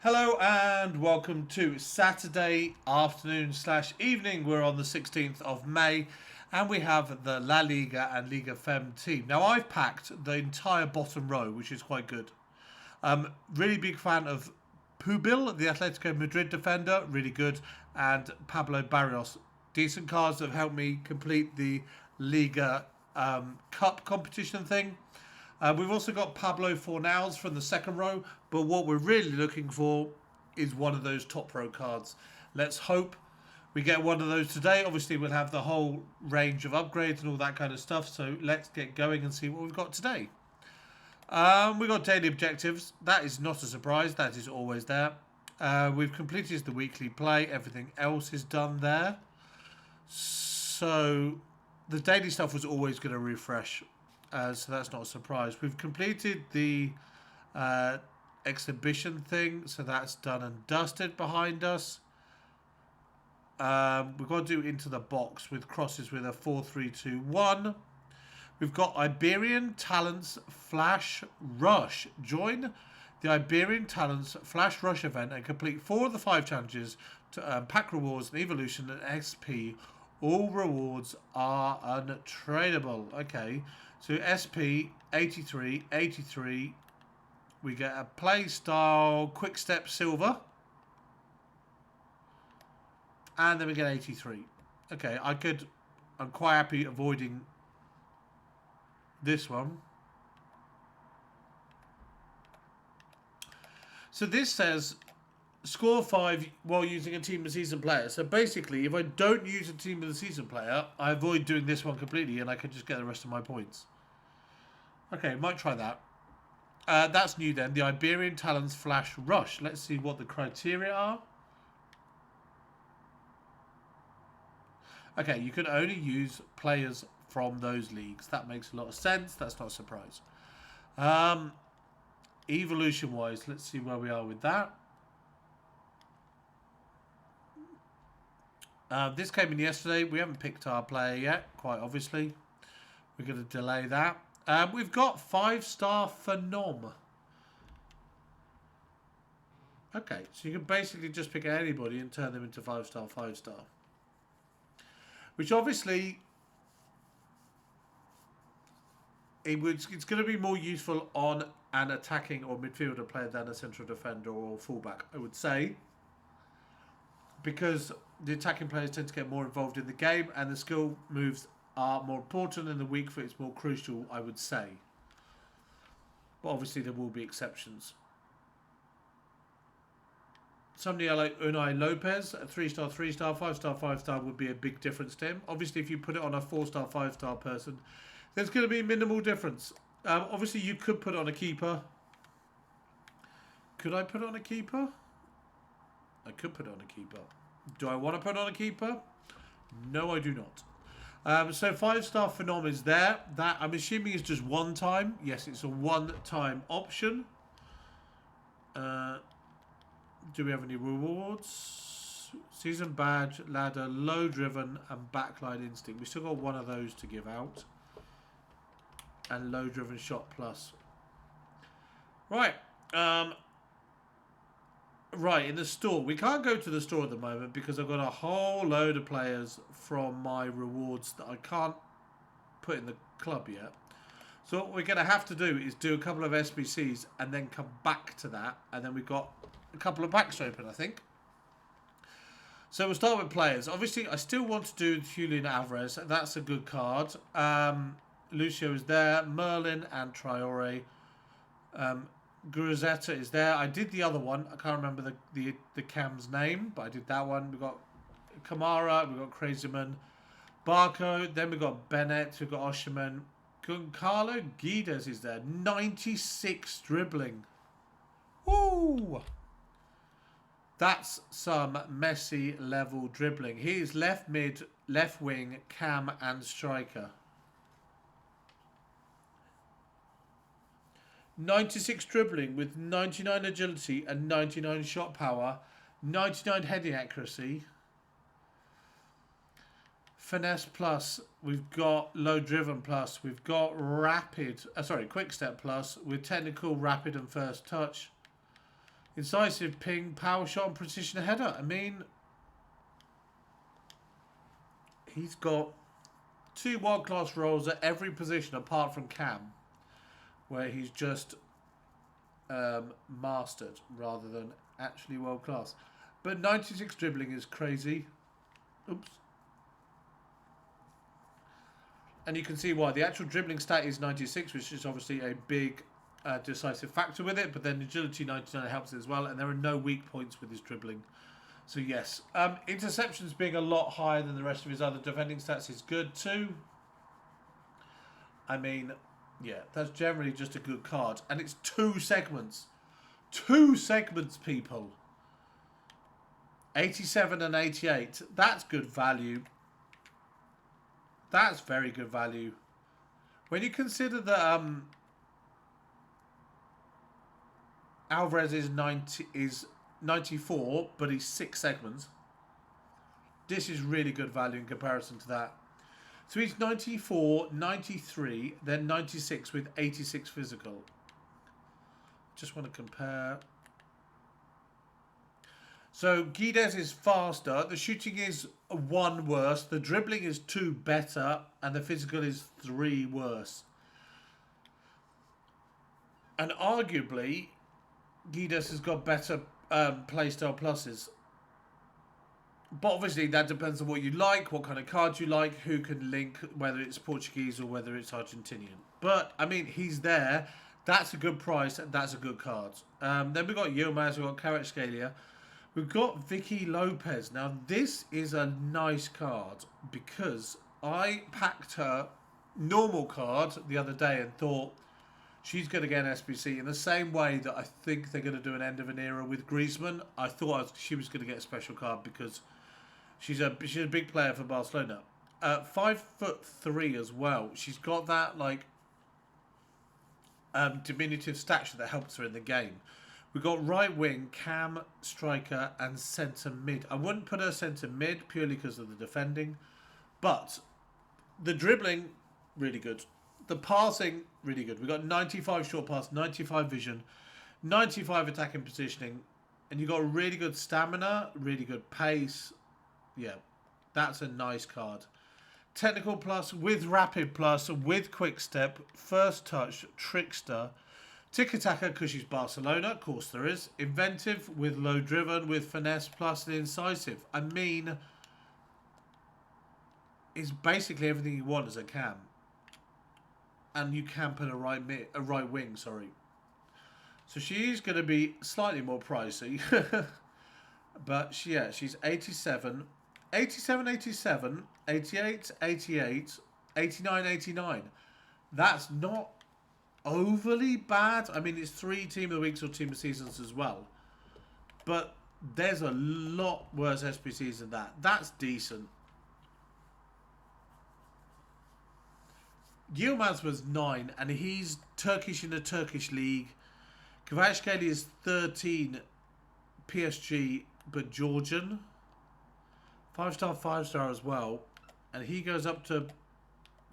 Hello and welcome to Saturday afternoon / evening. We're on the 16th of May and we have the La Liga and Liga Fem team. Now I've packed the entire bottom row, which is quite good. Really big fan of Pubil, the Atletico Madrid defender, really good, and Pablo Barrios. Decent cards that have helped me complete the Liga Cup competition thing. We've also got Pablo Fornals from the second row, but what we're really looking for is one of those top row cards. Let's hope we get one of those today. Obviously, we'll have the whole range of upgrades and all that kind of stuff, so let's get going and see what we've got today. We've got daily objectives. That is not a surprise. That is always there. We've completed the weekly play. Everything else is done there. So the daily stuff was always going to refresh. So that's not a surprise. We've completed the exhibition thing, so that's done and dusted behind us. We've got to do into the box with crosses with a 4-3-2-1. We've got Iberian Talents Flash Rush. Join the Iberian Talents Flash Rush event and complete 4 of the 5 challenges to earn pack rewards and evolution and XP. All rewards are untradeable. Okay. So SP 83, 83. We get a play style quick step silver. And then we get 83. Okay, I'm quite happy avoiding this one. So this says score 5 while using a team of the season player. So basically, if I don't use a team of the season player, I avoid doing this one completely and I can just get the rest of my points. Okay, might try that. That's new then. The Iberian Talents Flash Rush. Let's see what the criteria are. Okay, you can only use players from those leagues. That makes a lot of sense. That's not a surprise. Evolution-wise, let's see where we are with that. This came in yesterday. We haven't picked our player yet, quite obviously. We're going to delay that. We've got 5-star Phenom. Okay, so you can basically just pick anybody and turn them into 5-star, 5-star. Which obviously, it's going to be more useful on an attacking or midfielder player than a central defender or fullback, I would say. Because the attacking players tend to get more involved in the game and the skill moves are more important and the weak foot is more crucial, I would say. But obviously there will be exceptions. Somebody like Unai Lopez, a 3-star, 3-star, 5-star, 5-star would be a big difference to him. Obviously if you put it on a 4-star, 5-star person, there's going to be minimal difference. Obviously you could put it on a keeper. Could I put it on a keeper? I could put it on a keeper. Do I want to put it on a keeper? No, I do not. So 5-star Phenom is there. That I'm assuming is just one time. Yes, it's a one-time option. Do we have any rewards? Season badge, ladder, low driven, and backline instinct. We still got one of those to give out. And low driven shot plus. Right. Right, in the store. We can't go to the store at the moment because I've got a whole load of players from my rewards that I can't put in the club yet. So what we're going to have to do is do a couple of SBCs and then come back to that. And then we've got a couple of packs open, I think. So we'll start with players. Obviously, I still want to do Julian Alvarez. That's a good card. Lucio is there. Merlin and Traore. Guedes is there. I did the other one. I can't remember the cam's name, but I did that one. We've got Kamara, we've got Crazyman, Barco, then we've got Bennett, we've got Osherman. Goncalo, Guedes is there. 96 dribbling. Woo! That's some Messi level dribbling. He is left mid, left wing, cam and striker. 96 dribbling with 99 agility and 99 shot power, 99 heading accuracy. Finesse plus, we've got low driven plus, we've got rapid, quick step plus with technical, rapid and first touch. Incisive, ping, power shot, and precision header. I mean, he's got 2 world-class roles at every position apart from Cam, where he's just mastered rather than actually world-class. But 96 dribbling is crazy. Oops. And you can see why. The actual dribbling stat is 96, which is obviously a big decisive factor with it. But then agility 99 helps it as well. And there are no weak points with his dribbling. So yes. Interceptions being a lot higher than the rest of his other defending stats is good too. I mean, yeah, that's generally just a good card. And it's 2 segments. 2 segments, people. 87 and 88. That's good value. That's very good value. When you consider that Alvarez is 94, but he's 6 segments. This is really good value in comparison to that. So he's 94, 93, then 96 with 86 physical. Just want to compare. So Guedes is faster. The shooting is 1 worse. The dribbling is 2 better. And the physical is 3 worse. And arguably, Guedes has got better playstyle pluses. But obviously that depends on what you like, what kind of cards you like, who can link, whether it's Portuguese or whether it's Argentinian. But, I mean, he's there. That's a good price. That's a good card. Then we've got Yilmaz, we've got Kvaratskhelia. We've got Vicky Lopez. Now, this is a nice card because I packed her normal card the other day and thought she's going to get an SBC in the same way that I think they're going to do an end of an era with Griezmann. I thought she was going to get a special card because she's a big player for Barcelona. 5'3" as well. She's got that like diminutive stature that helps her in the game. We've got right wing, cam, striker, and centre mid. I wouldn't put her centre mid purely because of the defending, but the dribbling, really good. The passing, really good. We've got 95 short pass, 95 vision, 95 attacking positioning, and you've got really good stamina, really good pace. Yeah, that's a nice card. Technical plus, with rapid plus, with quick step, first touch, trickster, tiki-taka because she's Barcelona, of course there is. Inventive with low driven, with finesse plus and incisive. I mean, it's basically everything you want as a cam. And you can put a right wing, sorry. So she's going to be slightly more pricey. But she's 87, 87, 87, 88, 88, 89, 89. That's not overly bad. I mean, it's 3 Team of the Weeks or Team of Seasons as well. But there's a lot worse SBCs than that. That's decent. Yilmaz was 9, and he's Turkish in the Turkish league. Kvaratskhelia is 13 PSG, but Georgian. 5-star, 5-star as well. And he goes up to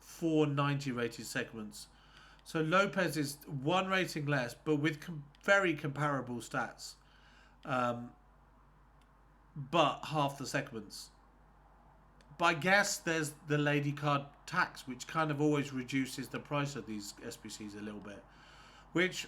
490 rated segments. So Lopez is 1 rating less, but with very comparable stats. But half the segments. But I guess there's the lady card tax, which kind of always reduces the price of these SBCs a little bit. Which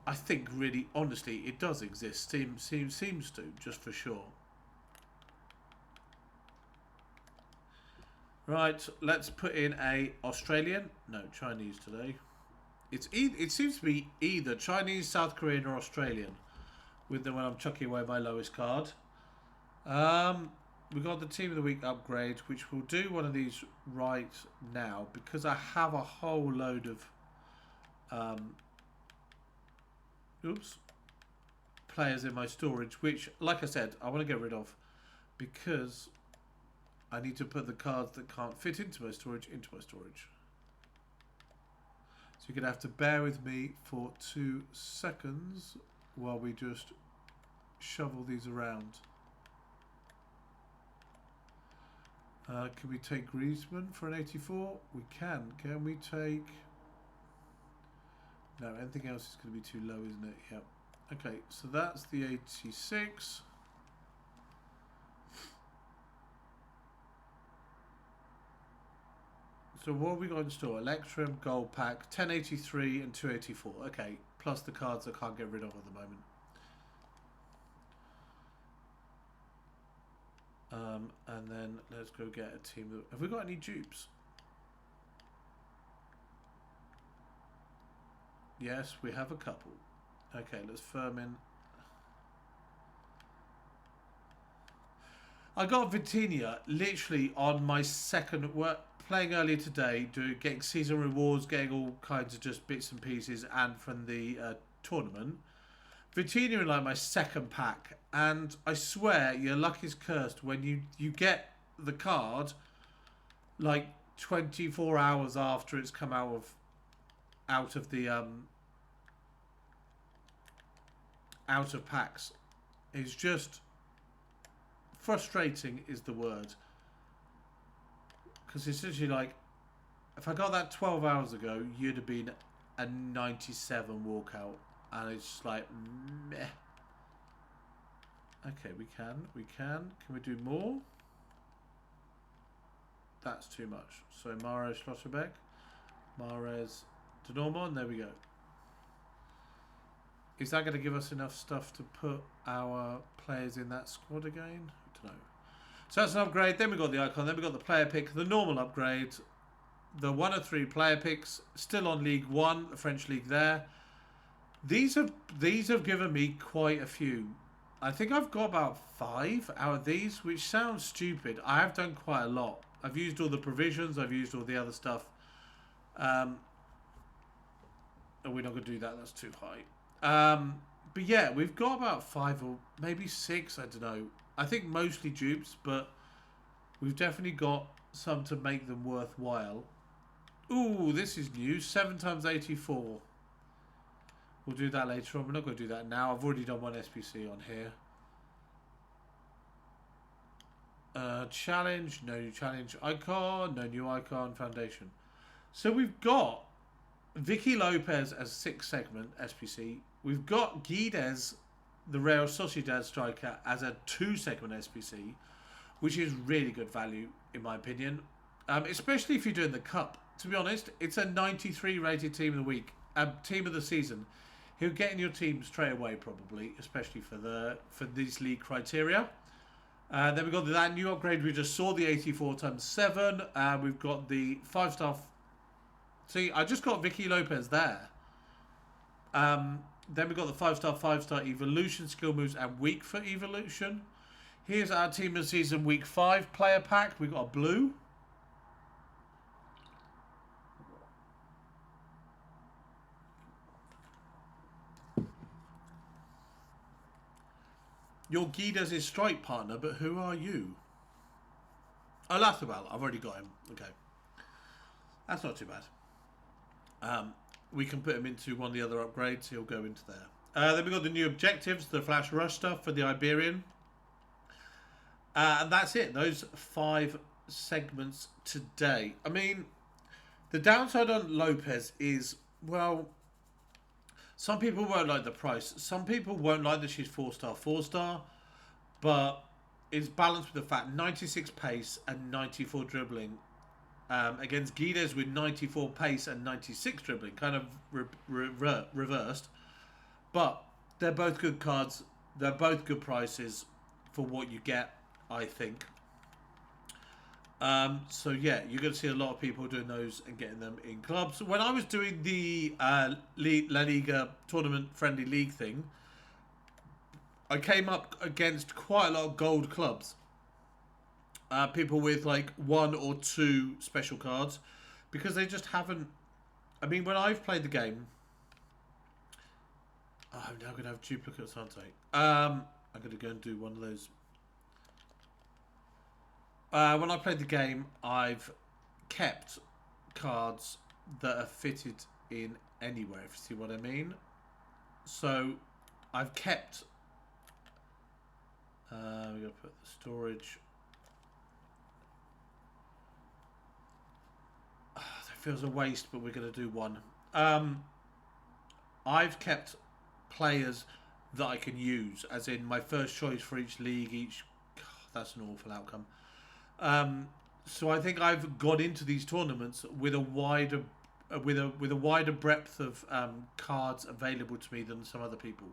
I think really, honestly, it does exist. Seems to, just for sure. Right, let's put in a Australian. No, Chinese today. It seems to be either Chinese, South Korean, or Australian. With the when I'm chucking away my lowest card. We've got the Team of the Week upgrade, which we'll do one of these right now because I have a whole load of players in my storage, which, like I said, I want to get rid of because I need to put the cards that can't fit into my storage into my storage. So you're going to have to bear with me for 2 seconds while we just shovel these around. Can we take Griezmann for an 84? We can. Can we take... No, anything else is going to be too low, isn't it? Yep. Okay, so that's the 86. So what have we got in store? Electrum, Gold Pack, 1083 and 284. Okay, plus the cards I can't get rid of at the moment. And then let's go get a team. Have we got any dupes? Yes, we have a couple. Okay, let's firm in. I got Vitinha literally on my second work, playing earlier today, getting season rewards, getting all kinds of just bits and pieces, and from the tournament. Vitinha in like my second pack, and I swear your luck is cursed when you get the card like 24 hours after it's come out of the out of packs. It's just frustrating is the word, because it's literally like, if I got that 12 hours ago, you'd have been a 97 walkout, and it's just like meh. Okay, we can we do more? That's too much. So Mahrez, Schlotterbeck, Mahrez, De Norman, there we go. Is that going to give us enough stuff to put our players in that squad again? I don't know. So that's an upgrade. Then we got the icon. Then we got the player pick, the normal upgrade, the 1 of 3 player picks, still on League 1, the French league there. These have given me quite a few. I think I've got about 5 out of these, which sounds stupid. I have done quite a lot. I've used all the provisions. I've used all the other stuff. Oh, we're not going to do that. That's too high. But yeah, we've got about 5 or maybe 6. I don't know. I think mostly dupes, but we've definitely got some to make them worthwhile. Ooh, this is new. 7 times 84. We'll do that later on. We're not going to do that now. I've already done one SBC on here. Challenge. No new challenge. Icon. No new icon. Foundation. So we've got Vicky Lopez as 6 segment SBC. We've got Guedes, the Real Sociedad striker, as a 2 segment SBC, which is really good value in my opinion, especially if you're doing the cup. To be honest, it's a 93 rated team of the week, team of the season. He'll get in your team straight away probably, especially for these league criteria. Then we've got that new upgrade we just saw, the 84 times 7. We've got the 5-star. See, I just got Vicky Lopez there. Then we've got the 5-star evolution, skill moves, and week for evolution. Here's our team of season week 5 player pack. We've got a blue. Your Guedes is strike partner, but who are you? Oh, Lathabal. I've already got him. Okay. That's not too bad. We can put him into one of the other upgrades. He'll go into there. Then we've got the new objectives, the flash rush stuff for the Iberian. And that's it. Those 5 segments today. I mean, the downside on Lopez is, well, some people won't like the price. Some people won't like that she's 4-star, 4-star. But it's balanced with the fact 96 pace and 94 dribbling. Against Guedes with 94 pace and 96 dribbling, kind of reversed. But they're both good cards. They're both good prices for what you get, I think. So yeah, you're going to see a lot of people doing those and getting them in clubs. When I was doing the La Liga tournament friendly league thing, I came up against quite a lot of gold clubs. People with like 1 or 2 special cards, because they just haven't. I mean, when I've played the game, I'm now going to have duplicates, aren't I? I'm going to go and do one of those. When I played the game, I've kept cards that are fitted in anywhere, if you see what I mean. So I've kept. We're going to put the storage. Feels a waste, but we're going to do one. I've kept players that I can use, as in my first choice for each league. That's an awful outcome. So I think I've got into these tournaments with a wider with a wider breadth of cards available to me than some other people,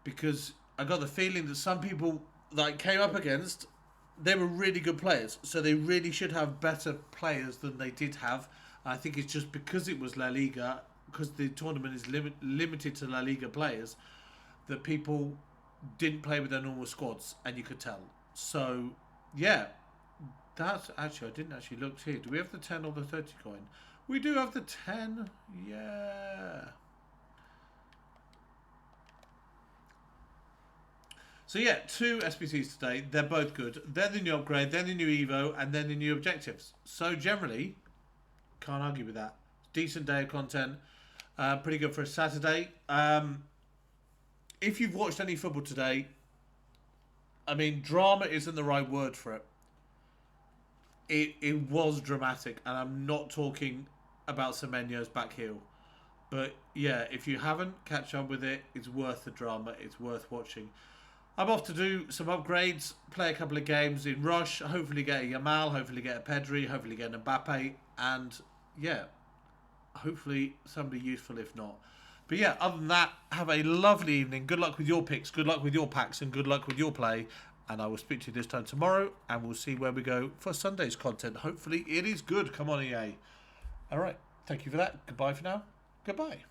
because I got the feeling that some people that I came up against, they were really good players, so they really should have better players than they did have. I think it's just because it was La Liga, because the tournament is limited to La Liga players, that people didn't play with their normal squads, and you could tell. So, yeah, that's actually, I didn't actually look here. Do we have the 10 or the 30 coin? We do have the 10. Yeah. So yeah, 2 SBCs today. They're both good. They're the new upgrade, they're the new Evo, and then the new objectives. So generally, can't argue with that. Decent day of content. Pretty good for a Saturday. If you've watched any football today, I mean, drama isn't the right word for it. It was dramatic, and I'm not talking about Semenyo's back heel. But yeah, if you haven't, catch up with it. It's worth the drama. It's worth watching. I'm off to do some upgrades, play a couple of games in Rush, hopefully get a Yamal, hopefully get a Pedri, hopefully get an Mbappe, and yeah, hopefully somebody useful if not. But yeah, other than that, have a lovely evening. Good luck with your picks, good luck with your packs, and good luck with your play. And I will speak to you this time tomorrow, and we'll see where we go for Sunday's content. Hopefully it is good. Come on, EA. All right, thank you for that. Goodbye for now. Goodbye.